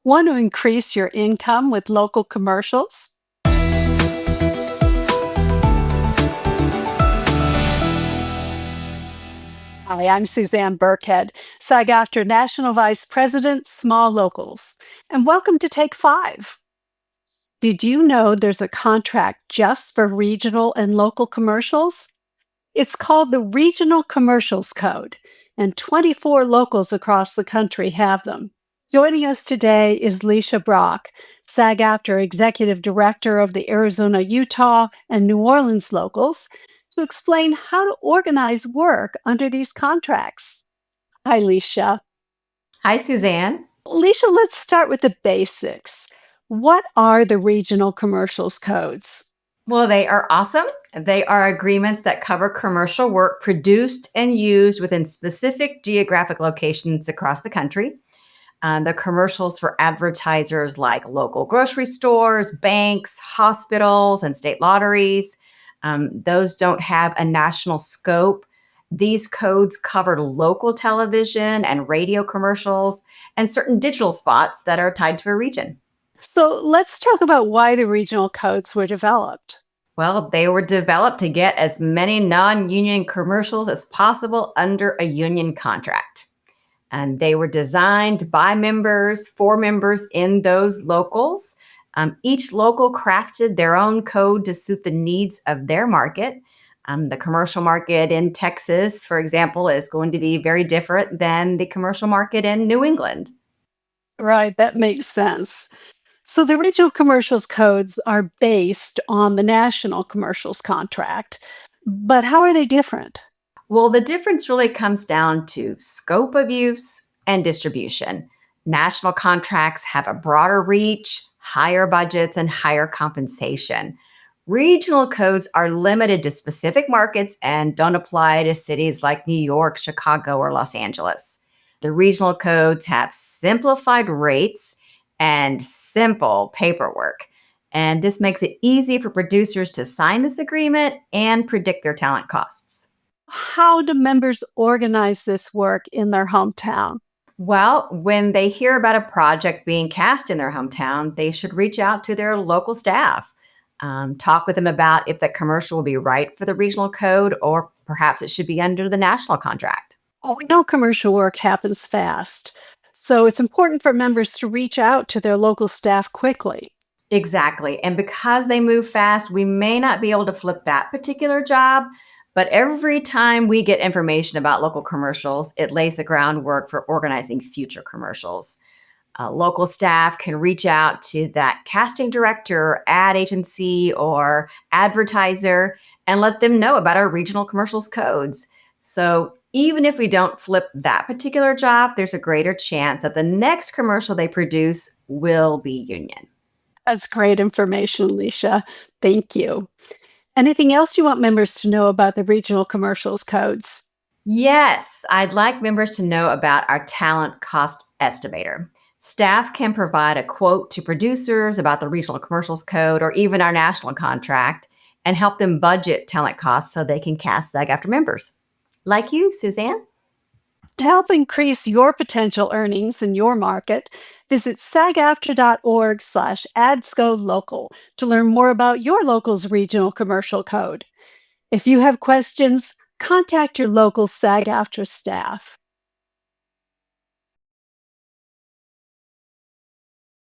Want to increase your income with local commercials? Hi, I'm Suzanne Burkhead, SAG-AFTRA National Vice President, Small Locals, and welcome to Take 5. Did you know there's a contract just for regional and local commercials? It's called the Regional Commercials Code, and 24 locals across the country have them. Joining us today is Lisha Brock, SAG-AFTRA Executive Director of the Arizona, Utah, and New Orleans locals, to explain how to organize work under these contracts. Hi, Lisha. Hi, Suzanne. Lisha, let's start with the basics. What are the regional commercials codes? Well, they are awesome. They are agreements that cover commercial work produced and used within specific geographic locations across the country. The commercials for advertisers like local grocery stores, banks, hospitals, and state lotteries. Those don't have a national scope. These codes cover local television and radio commercials and certain digital spots that are tied to a region. So let's talk about why the regional codes were developed. Well, they were developed to get as many non union commercials as possible under a union contract. And they were designed by members, for members in those locals. Each local crafted their own code to suit the needs of their market. The commercial market in Texas, for example, is going to be very different than the commercial market in New England. Right, that makes sense. So the regional commercials codes are based on the national commercials contract, but how are they different? Well, the difference really comes down to scope of use and distribution. National contracts have a broader reach, higher budgets, and higher compensation. Regional codes are limited to specific markets and don't apply to cities like New York, Chicago, or Los Angeles. The regional codes have simplified rates and simple paperwork. And this makes it easy for producers to sign this agreement and predict their talent costs. How do members organize this work in their hometown? Well, when they hear about a project being cast in their hometown, they should reach out to their local staff. Talk with them about if the commercial will be right for the regional code or perhaps it should be under the national contract. Oh, we know commercial work happens fast, so it's important for members to reach out to their local staff quickly. Exactly. And because they move fast, we may not be able to flip that particular job. But every time we get information about local commercials, it lays the groundwork for organizing future commercials. Local staff can reach out to that casting director, ad agency, or advertiser and let them know about our regional commercials codes. So even if we don't flip that particular job, there's a greater chance that the next commercial they produce will be union. That's great information, Lisha. Thank you. Anything else you want members to know about the regional commercials codes? Yes, I'd like members to know about our talent cost estimator. Staff can provide a quote to producers about the regional commercials code or even our national contract and help them budget talent costs so they can cast SAG-AFTRA members. Like you, Suzanne. To help increase your potential earnings in your market, visit sagaftra.org/adscolocal to learn more about your local's regional commercial code. If you have questions, contact your local SAG-AFTRA staff.